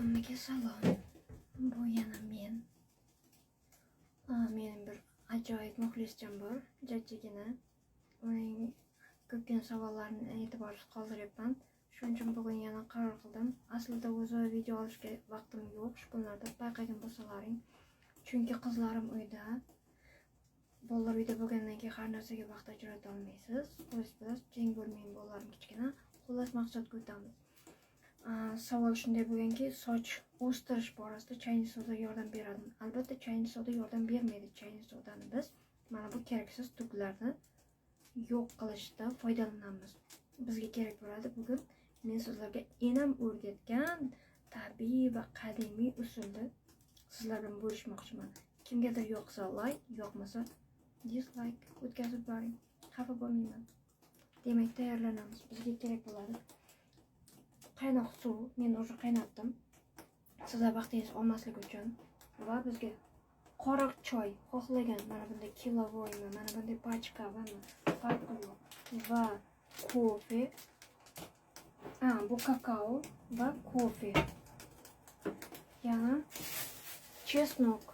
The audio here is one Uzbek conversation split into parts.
Hammaga salom. Bu yana men. Mening bir ajoyib muxlischam bor, jajjigina. Uning ko'pgina savollarini e'tiborsiz qoldiryapman. Shuning uchun bugun yana qaror qildim. Aslida o'zi video olishga vaqtim yo'q, shu kunlarda payqagan bo'lsalaring. Chunki qizlarim uyda. Bolalar uyda bo'lgandan keyin har narsaga vaqt ajrata olmaysiz. Xullas, jang bo'lmang bolalarim kichkina. Xullas maqsadga o'tamiz. Savol shunday bo'lganki, soch o'stirish borasida chayni soda yordam beradimi? Albatta, chayni soda yordam bermaydi. Chayni sodani biz mana bu keraksiz tuklarni yo'q qilishda foydalanamiz. Bizga kerak bo'ladi bugun men sizlarga enam o'rgatgan tabiiy va qadimiy usulni sizlar bilan bo'lishmoqchiman. Kimgadir yoqsa like, yoqmasa dislike o'tkazib boring. Xafa bo'lmayman. Demak, tayyorlanamiz. Bizga kerak bo'ladi qaynoq suv, men o'sha qaynatdim. Sizlar vaqtingiz olmaslik uchun va bizga qora choy xohlagan, mana bunday kilovoymi, mana bunday pachkavami, farqi yo'q. Va kofe. Bu kakao va kofe. Yana chesnok.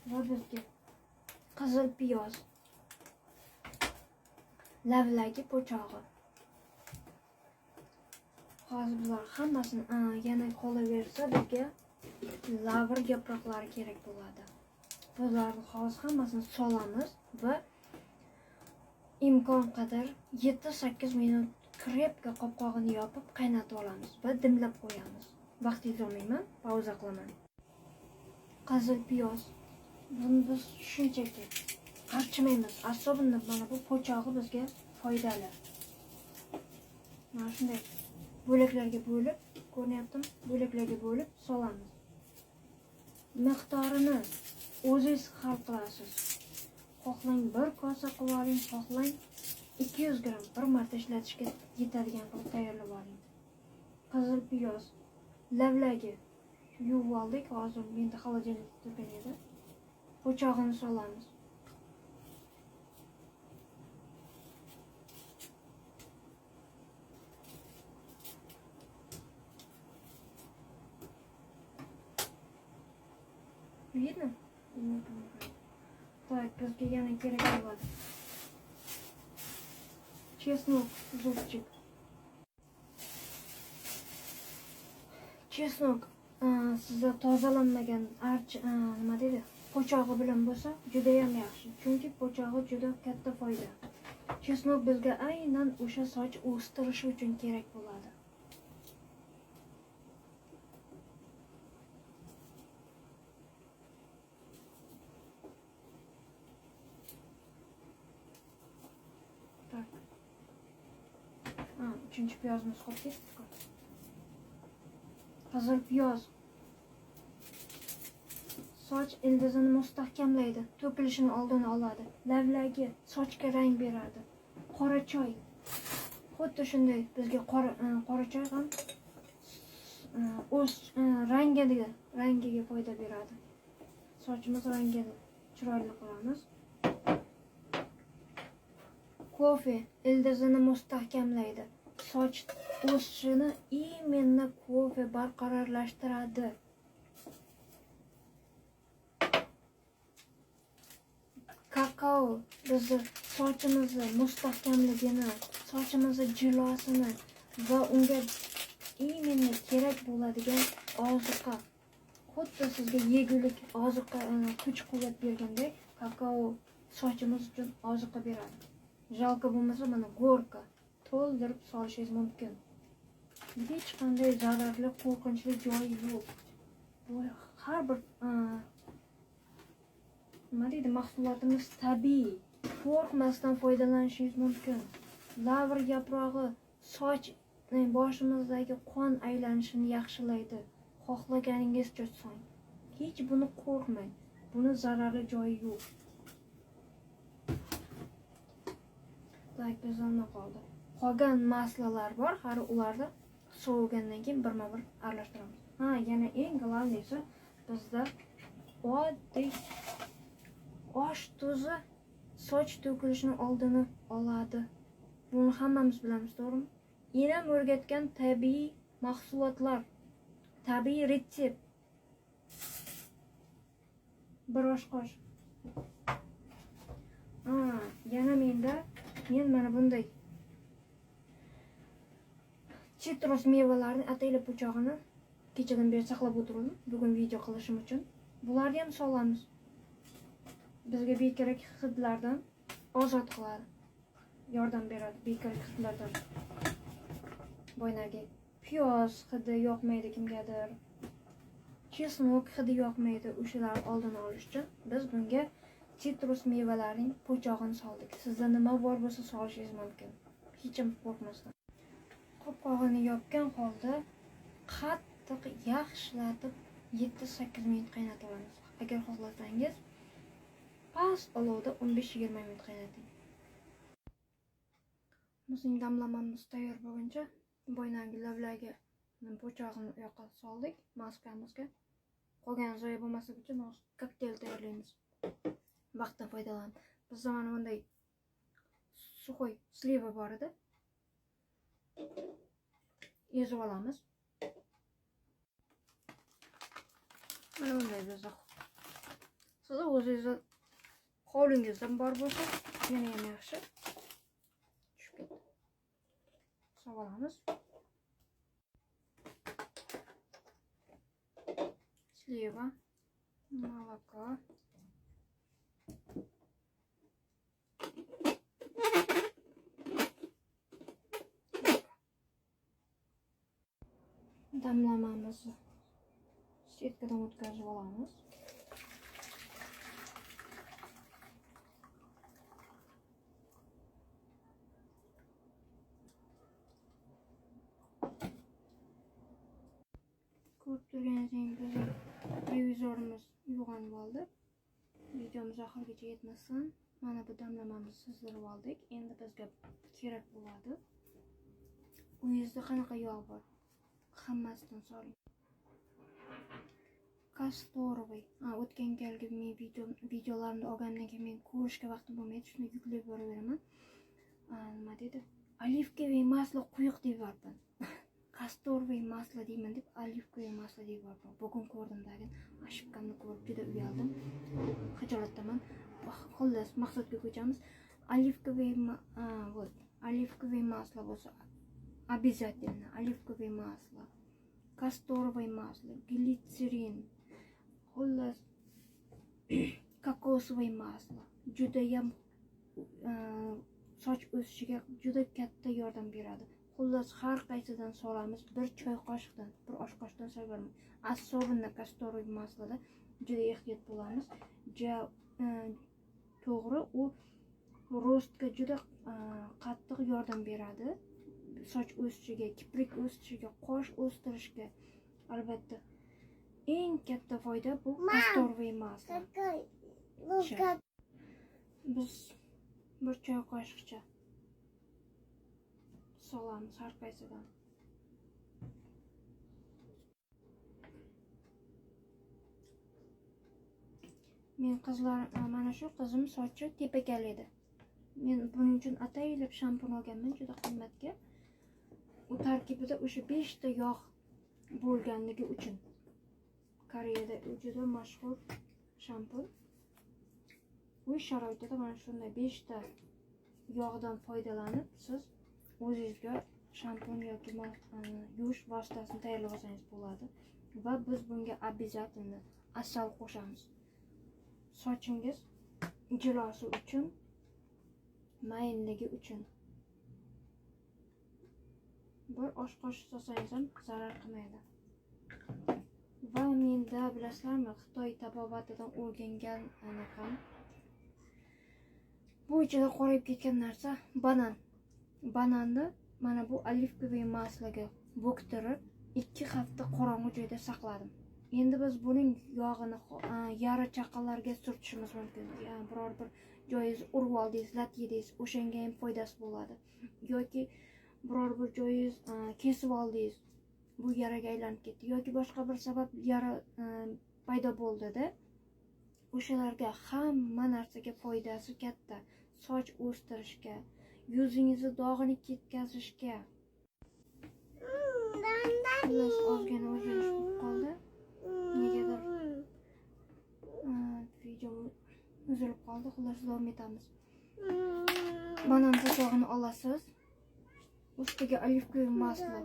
Va bizga qizil piyoz. Lavlagi po'chog'i. Hozir bular hammasini yana qolaversa bizga lavr yaproqlari kerak bo'ladi. Bularni hozir hammasini solamiz va imkon qadar 7-8 minut krepka qopqog'ini yopib qaynatib olamiz va dimlab qo'yamiz. Vaqtingizni olmayman, pauza qilaman. Qizil piyoz. Buni biz shunchaki qarchimaymiz. Asobini mana bu po'chog'i bizga foydali. Mana shunday bo'laklarga bo'lib, ko'ryaptimi? Bo'laklarga bo'lib solamiz. Miqdorini o'zingiz hal qilasiz. Xohlang 1 kosa qilib oling, xohlang 200 gram bir marta ishlatishga yetadigan qilib tayyorlab oling. Qizil piyoz, lavlagi yuvib oldik, hozir menda xolodilnikda turgan edi. Po'chog'ini solamiz. Видно? Так, bizga yana kerak bo'ladi. Chesnok, zubchik. Chesnok sizda tozalanmagan nima deydi? Po'chog'i bilan bo'lsa, juda ham yaxshi. Chunki po'chog'i juda katta foyda. Chesnok bizga aynan o'sha soch o'stirishi uchun kerak bo'ladi. Üçüncü piyazımız koptu. Qizil piyoz. Soch ildizini mustahkamlaydi, to'kilishini oldini oladi. Lavlagi sochga rang beradi. Qora choy. Xuddi shunday bizga qora choy ham o'z rangiga foyda beradi. Sochimiz rangini chiroyli qilamiz. Kofe ildizini mustahkamlaydi. Soch o'sishini именно kofe barqarorlashtiradi. Kakao bizni sochimizni mustahkamligini, sochimizni jilosini va unga именно kerak bo'ladigan ozuqa. Xuddi sizga yegulik ozuqa, kuch-quvvat bergandek, kakao sochimiz uchun ozuqa beradi. Jalqa bo'lmasa mana gorka to'ldirib solishingiz mumkin. Hech qanday zararli, qo'rqinchli joyi yo'q. Bu har bir nima deydi, mahsulotimiz tabiiy. Qo'rqmasdan foydalanishingiz mumkin. Lavr yaprog'i soch boshimizdagi qon aylanishini yaxshilaydi. Xohlaganingizcha so'ng. Hech buni qo'rqmang. Buni zararli joyi yo'q. Bezalma qoldi. Qolgan maslalar bor, har ularni sovigandan keyin birma-bir aralashtiramiz. Yana eng glavniysi bizda oddiy osh tuzi soch to'kilishini oldini oladi. Buni hammamiz bilamiz, to'g'rimi? Enam o'rgatgan tabiiy mahsulotlar, tabiiy retsept. 1 osh qoshiq. Yana men mana bunday sitrus mevalarini ataylab po'chog'ini kechadan beri saqlab o'tirdim. Bugun video qilishim uchun. Bularni ham solamiz. Bizga bekerak hidlardan ozod qiladi. Yordam beradi bekerak hidlardan. Boynagi piyoz hidi yoqmaydi kimgadir. Chesnok hidi yoqmaydi. O'shalarni oldini olish uchun biz bunga sitrus mevalarining po'chog'ini soldik. Sizda nima bor bo'lsa solishingiz mumkin. Hech kim qo'rqmasdan. Qopqog'ini yopgan holda qattiq yaxshilatib 7-8 minut qaynatib olamiz. Agar xohlasangiz past olovda 15-20 minut qaynating. Bizning damlamamiz tayyor bo'lguncha boynagi lavlagi po'chog'ini u yoqqa soldik, maskamizga. Qolgan zoya bo'lmasligi uchun kokteyl tayyorlaymiz. Vaqtdan foydalanib. Bizda mana bunday suxoy sliva bor edi. Ezib olamiz. Mana bunday bizda. Siz o'zingiz hovlingizda bor bo'lsa, yana ham yaxshi. Tushib ketdi. Solib olamiz. Sliva, молоко. Damlamamizni sitkadan o'tkazib olamiz. Ko'rib turganingizdek televizorimiz uyg'onib oldi. Videomiz oxirigacha yetmasin. Mana bu damlamamizni sizdirib oldik. Endi bizga kerak bo'ladi. Uyingizda qanaqa yog' bor? Hammasidan soling. Kastorovый. O'tgan galgi men videolarimni olgandan keyin men ko'rishga vaqtim bo'lmaydi. Shuni yuklab boraveraman. Nima dedi? Оливковое масло quyuq deb yuribman. Kastorovый масло deyman deb оливковое масло deb yuribman. Bugun ko'rdimdagi ошибkamni ko'rib juda uyaldim. Xijolatdaman. Xullas maqsadga ko'chamiz. Оливковое масло bo'lsa обязательно. Оливковое масло. Kastorovое масло, глицерин, xullas kokosovое масло judayam soch o'sishiga juda katta yordam beradi. Xullas har qaysidan solamiz 1 choy qoshiqdan, 1 osh qoshiqdan so'raman. Особенно kastorovое masloda juda ehtiyot bo'lamiz. To'g'ri, u rostga juda qattiq yordam beradi. Soch o'sishiga, kiprik o'sishiga, qosh o'stirishga. Albatta eng katta foyda bu kastorovое maslo. Biz 1 choy qoshiqcha solamiz har qaysidan. Men qizlar mana shu qizim sochi tepakal edi. Men buning uchun ataylab shampun olganman juda qimmatga. U tarkibida o'sha 5 ta yog' bo'lganligi uchun. Koreyada juda mashhur shampun. Uy sharoitida mana shunday 5 ta yog'dan foydalanib siz o'zingizga shampun yoki yuvish vositasini tayyorlab olsangiz bo'ladi. Va biz bunga обязательно asal qo'shamiz. Sochingiz jilosi uchun, mayinligi uchun. 1 osh qoshiq solsangiz ham zarar qilmaydi. Va menda bilasizlarmi, Xitoy tabobatidan o'rgangan anaqam. Bu ichida qorayib ketgan narsa banan. Bananni mana bu оливковое masloga bo'ktirib 2 hafta qorong'u joyda saqladim. Endi biz buning yog'ini yara chaqalarga surtishimiz mumkin. Ya'ni biror bir joyingiz urib oldingiz, lat yedingiz, o'shanga ham foydasi bo'ladi. Yoki biror bir joyingiz kesib oldingiz, bu yaraga aylanib ketdi yoki boshqa bir sabab yara paydo bo'ldi-da, o'shalarga hamma narsaga foydasi katta. Soch o'stirishga, yuzingizni dog'ini ketkazishga. xullas ozgina o'zgarish bo'lib qoldi. Negadir video uzilib qoldi. Xullas davom etamiz. Banan po'chog'ini olasiz. Ustiga olivko'y maslo,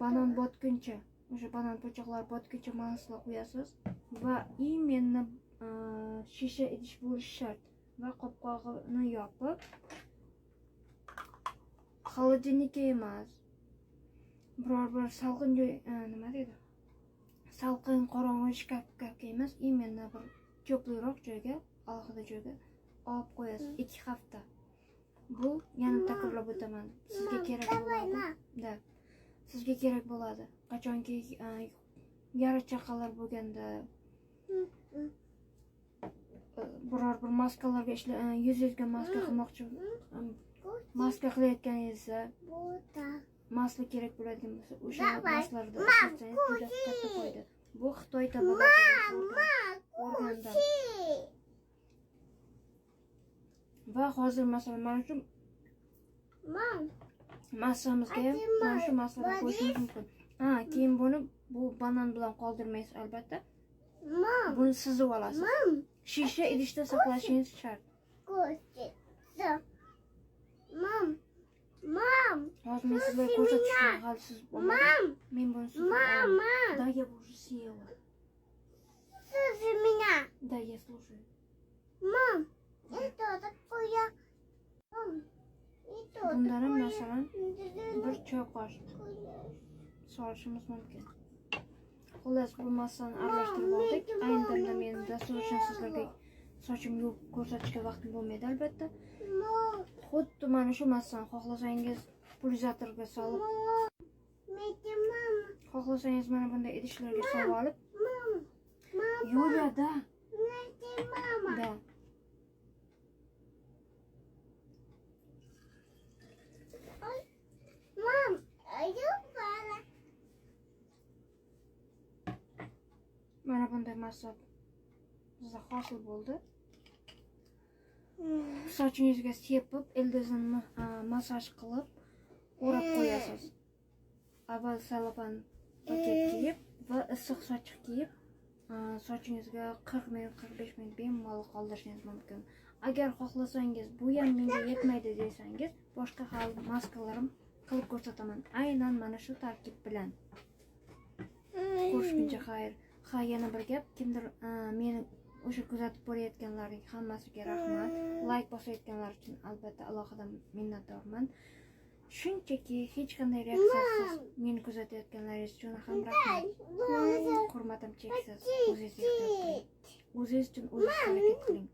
banan botguncha, o'sha banan po'choqlar botguncha maslo qo'yasiz va именно shisha idish bo'lishi shart va qopqog'ini yopib xolodilnikka emas, biror bir salqin joy, nima deydi? Salqin qorong'i shkafga emas, именно bir ko'pliroq joyga, alohida joyga olib qo'yasiz 2 hafta. Bu yana takrorlab o'taman. Sizga kerak bo'ladi. Da. Sizga kerak bo'ladi. Qachonki yara chaqalar bo'lganda biror bir maskalarga yuzingizga maska qilmoqchi, maska qilayotganingizda masla kerak bo'ladigan bo'lsa, o'sha maslarni ishlatsangiz juda katta foyda. Bu Xitoy tabiatidan va hozir masalan mana shu massamizga ham mana shu masladan qo'yishingiz mumkin. Keyin bu banan bilan qoldirmaysiz albatta. Buni sizib olasiz. Shisha idishda saqlashingiz shart. Hozir men sizlarga ko'rsatishim g'alsiz bo'lmadi. Men buni sizib olaman. Да, я уже съела. Слушай меня. Да, я слушаю. Мам, это такое. Мам, это Bundan masalan bir choy qoshiq solishimiz mumkin. Xullas bu massani aralashtirib oldik. Ayni damda men dastur uchun sizlarga sochimni yuvib ko'rsatishga vaqtim bo'lmaydi albatta. Xuddi mana shu massani xohlasangiz pulverizorga solib, xohlasangiz mana bunday idishlarga solib olib, Yulyada. Da. Мам, я пора. Mana bunday massa bizga hosil bo'ldi. Sochingizga sepib, ildizni massaj qilib o'rab qo'yasiz. Avval salofan paket kiyib va issiq sochiq kiyib, sochingizga 40 minut, 45 minut bemalol qoldirishingiz mumkin. Agar xohlasangiz, bu ham menga yetmaydi desangiz, boshqa xil maskalarim qilib ko'rsataman. Aynan mana shu tarkib bilan. Ko'rishguncha xayr. Yana bir gap, kimdir meni o'sha kuzatib borayotganlarning hammasiga rahmat. Like bosayotganlar uchun albatta alohida minnatdorman. Shunchaki hech qanday reaksiyasiz meni kuzatayotganlaringiz uchun ham rahmat. Hurmatim cheksiz. O'zingiz uchun o'zingiz harakat qiling.